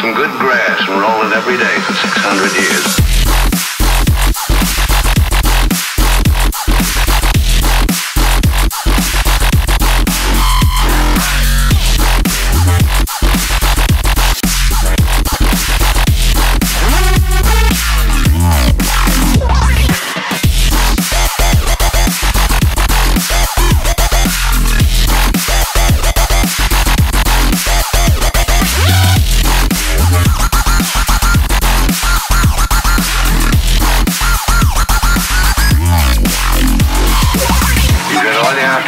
some good grass and roll it every day for 600 years.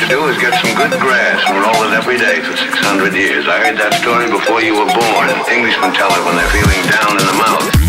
Do is get some good grass and roll it every day for 600 years. I heard that story before you were born. Englishmen tell it when they're feeling down in the mouth.